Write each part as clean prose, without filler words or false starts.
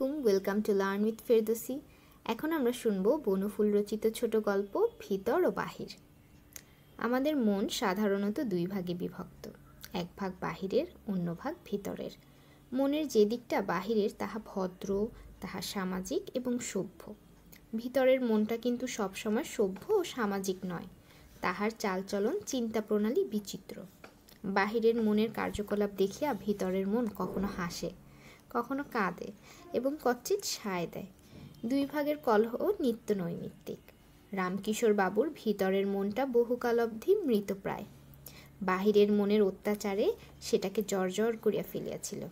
আলাইকুম, welcome to learn with Ferdousi. এখন আমরা শুনব বনফুল রচিত ছোট গল্প ভিতর ও বাহির। আমাদের মন সাধারণত দুই ভাগে বিভক্ত, এক ভাগ বাহিরের, অন্য ভাগ ভিতরের। মনের যে দিকটা বাহিরের তাহা ভদ্র, তাহা সামাজিক এবং সভ্য। ভিতরের মনটা কিন্তু সবসময় সভ্য ও সামাজিক নয়, তাহার চালচলন চিন্তা প্রণালী বিচিত্র। বাহিরের মনের কার্যকলাপ দেখিয়া ভিতরের মন কখনো হাসে, কখনো কাঁদে এবং কচ্চিৎ সায় দেয়। দুই ভাগের কলহ নিত্য নৈমিত্তিক। রামকিশোর বাবুর ভিতরের মনটা বহুকাল অবধি মৃতপ্রায়। বাহিরের মনের অত্যাচারে সেটাকে জর্জর করিয়া ফেলিয়াছিল।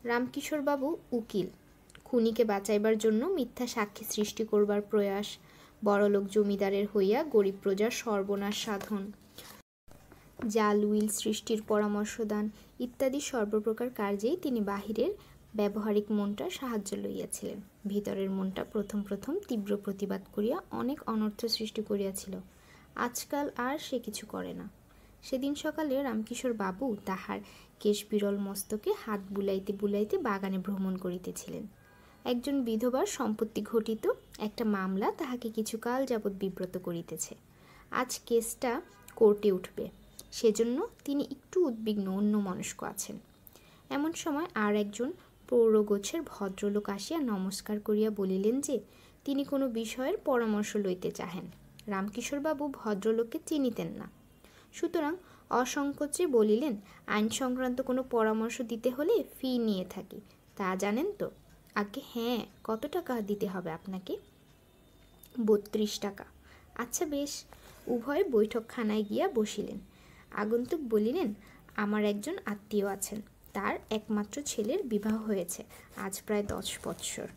রামকিশোর বাবু উকিল, খুনিকে বাঁচাইবার জন্য মিথ্যা সাক্ষী সৃষ্টি করবার প্রয়াস, বড়লোক জমিদারের হইয়া গরিব প্রজার সর্বনাশ সাধন, জাল উইল সৃষ্টির পরামর্শদান ইত্যাদি সর্বপ্রকার কার্যেই তিনি বাহিরের ব্যবহারিক মনটা সাহায্য লইয়াছিলেন। ভিতরের মনটা প্রথম প্রথম তীব্র প্রতিবাদ করিয়া অনেক অনর্থ সৃষ্টি করিয়াছিল। আজকাল আর সে কিছু করে না। সেদিন সকালে রামকিশোর বাবু তাহার কেশ বিরল মস্তকে হাত বুলাইতে বুলাইতে বাগানে ভ্রমণ করিতেছিলেন। একজন বিধবার সম্পত্তি ঘটিত একটা মামলা তাহাকে কিছুকাল যাবৎ বিব্রত করিতেছে। আজ কেসটা কোর্টে উঠবে, সেজন্য তিনি একটু উদ্বিগ্ন, অন্যমনস্ক আছেন। এমন সময় আর একজন পৌরগোছের ভদ্রলোক আসিয়া নমস্কার করিয়া বলিলেন যে তিনি কোনো বিষয়ের পরামর্শ লইতে চাহেন। রামকিশোরবাবু ভদ্রলোককে চিনিতেন না, সুতরাং অসংকোচে বলিলেন, আইন সংক্রান্ত কোনো পরামর্শ দিতে হলে ফি নিয়ে থাকি, তা জানেন তো? আগে হ্যাঁ, কত টাকা দিতে হবে আপনাকে? 32 টাকা। আচ্ছা বেশ। উভয় বৈঠকখানায় গিয়া বসিলেন। আগন্তুক বলিলেন, আমার একজন আত্মীয় আছেন, তার একমাত্র ছেলের বিবাহ হয়েছে আজ প্রায় 10 বৎসর।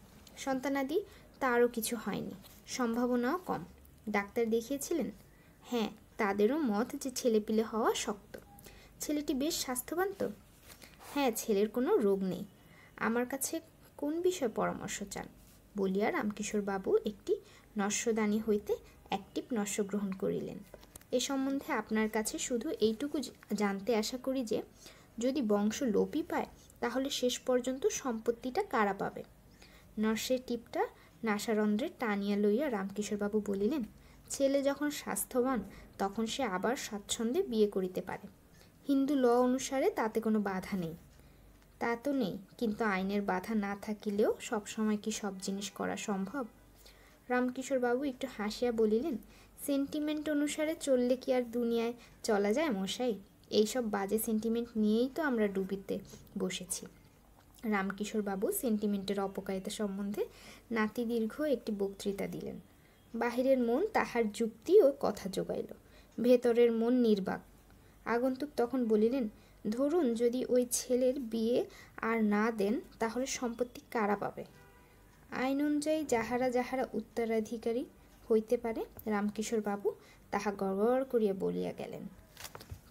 সন্তানাদি তারও কিছু হয়নি, সম্ভাবনাও কম। ডাক্তার দেখিয়েছিলেন? হ্যাঁ, তাদেরও মত যে ছেলেপিলে হওয়া শক্ত। ছেলেটি বেশ স্বাস্থ্যবান তো? হ্যাঁ, ছেলের কোনো রোগ নেই। আমার কাছে কোন বিষয়ে পরামর্শ চান? বলিয়া রামকিশোর বাবু একটি নস্যদানি হইতে একটি নস্য গ্রহণ করিলেন। এ সম্বন্ধে আপনার কাছে শুধু এইটুকু জানতে আশা করি যে যদি বংশ লোপই পায় তাহলে শেষ পর্যন্ত সম্পত্তিটা কারা পাবে? নর্সের টিপটা নাসারন্ধ্রে টানিয়া লইয়া রামকিশোরবাবু বলিলেন, ছেলে যখন স্বাস্থ্যবান তখন সে আবার স্বাচ্ছন্দ্যে বিয়ে করিতে পারে। হিন্দু ল অনুসারে তাতে কোনো বাধা নেই। তা তো নেই, কিন্তু আইনের বাধা না থাকিলেও সবসময় কি সব জিনিস করা সম্ভব? রামকিশোরবাবু একটু হাসিয়া বলিলেন, সেন্টিমেন্ট অনুসারে চললে কি আর দুনিয়ায় চলা যায় মশাই? এইসব বাজে সেন্টিমেন্ট নিয়েই তো আমরা ডুবিতে বসেছি। রামকিশোরবাবু সেন্টিমেন্টের অপকারিতা সম্বন্ধে নাতিদীর্ঘ একটি বক্তৃতা দিলেন। বাহিরের মন তাহার যুক্তি ও কথা যোগাইল, ভেতরের মন নির্বাক। আগন্তুক তখন বলিলেন, ধরুন যদি ওই ছেলের বিয়ে আর না দেন তাহলে সম্পত্তি কারা পাবে? আইন অনুযায়ী যাহারা যাহারা উত্তরাধিকারী হইতে পারে। রামকিশোরবাবু তাহা গড়গড় করিয়া বলিয়া গেলেন।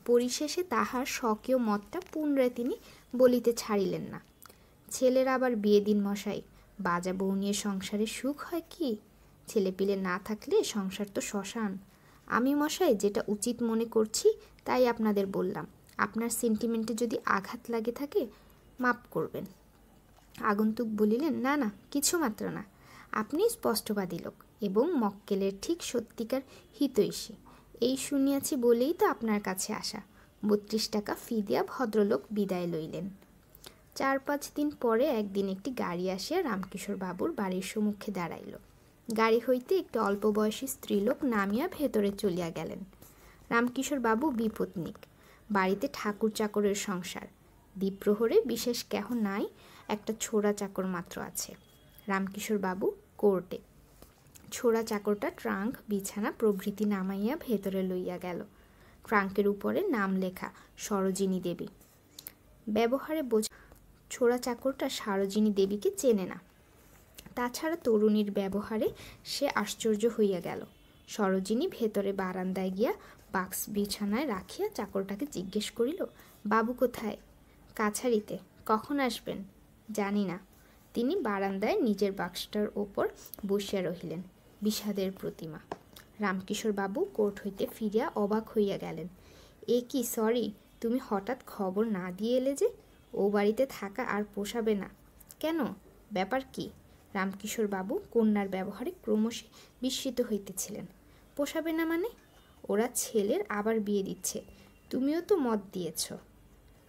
পরিশেষে তাহার স্বকীয় মতটা পুনরায় তিনি বলিতে ছাড়িলেন না। ছেলের আবার বিয়ে দিন মশাই, বাজা বউ নিয়ে সংসারে সুখ হয় কি? ছেলেপিলে না থাকলে সংসার তো শ্মশান। আমি মশাই যেটা উচিত মনে করছি তাই আপনাদের বললাম। আপনার সেন্টিমেন্টে যদি আঘাত লাগে থাকে মাপ করবেন। আগন্তুক বলিলেন, না না, কিছু মাত্র না। আপনি স্পষ্টবাদী লোক এবং মক্কেলের ঠিক সত্যিকার হিতৈষী, এই শুনিয়াছি বলেই তো আপনার কাছে আসা। 32 টাকা ফি দিয়া ভদ্রলোক বিদায় লইলেন। 4-5 দিন পরে একদিন একটি গাড়ি আসিয়া রামকিশোর বাবুর বাড়ির সম্মুখে দাঁড়াইল। গাড়ি হইতে একটি অল্প বয়সী স্ত্রীলোক নামিয়া ভেতরে চলিয়া গেলেন। রামকিশোর বাবু বিপত্নিক, বাড়িতে ঠাকুর চাকরের সংসার। দ্বিপ্রহরে বিশেষ কেহ নাই, একটা ছোড়া চাকর মাত্র আছে। রামকিশোর বাবু কোর্টে। ছোড়া চাকরটা ট্রাঙ্ক, বিছানা প্রভৃতি নামাইয়া ভেতরে লইয়া গেল। ট্রাঙ্কের উপরে নাম লেখা সরোজিনী দেবী। ব্যবহারে বোঝা ছোড়া চাকরটা সরোজিনী দেবীকে চেনে না। তাছাড়া তরুণীর ব্যবহারে সে আশ্চর্য হইয়া গেল। সরোজিনী ভেতরে বারান্দায় গিয়া বাক্স বিছানায় রাখিয়া চাকরটাকে জিজ্ঞেস করিল, বাবু কোথায়? কাছারিতে। কখন আসবেন? জানি না। তিনি বারান্দায় নিজের বাক্সটার ওপর বসিয়া রহিলেন, বিষাদের প্রতিমা। রামকিশোর বাবু কোর্ট হইতে ফিরিয়া অবাক হইয়া গেলেন। এ কি সরি, তুমি হঠাৎ খবর না দিয়ে এলে যে? ও বাড়িতে থাকা আর পোষাবে না। কেন, ব্যাপার কি? রামকিশোর বাবু কন্যার ব্যবহারে ক্রমশ বিস্মিত হইতেছিলেন। পোষাবে না মানে? ওরা ছেলের আবার বিয়ে দিচ্ছে, তুমিও তো মত দিয়েছ।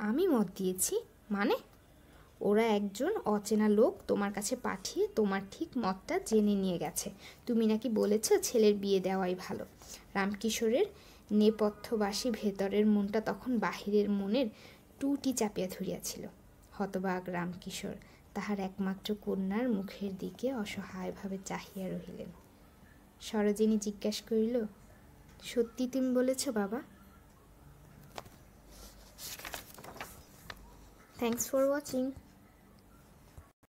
আমি মত দিয়েছি মানে? ওরা একজন অচেনা লোক তোমার কাছে পাঠিয়ে তোমার ঠিক মতটা জেনে নিয়ে গেছে। তুমি নাকি বলেছ ছেলের বিয়ে দেওয়াই ভালো। রামকিশোরের নেপথ্যবাসী ভেতরের মনটা তখন বাহিরের মনের টুটি চাপিয়া ধরিয়াছিল। হতবাক রামকিশোর তাহার একমাত্র কন্যার মুখের দিকে অসহায়ভাবে চাহিয়া রহিলেন। সরোজিনী জিজ্ঞাসা করিল, সত্যি তুমি বলেছ বাবা? Thanks for watching.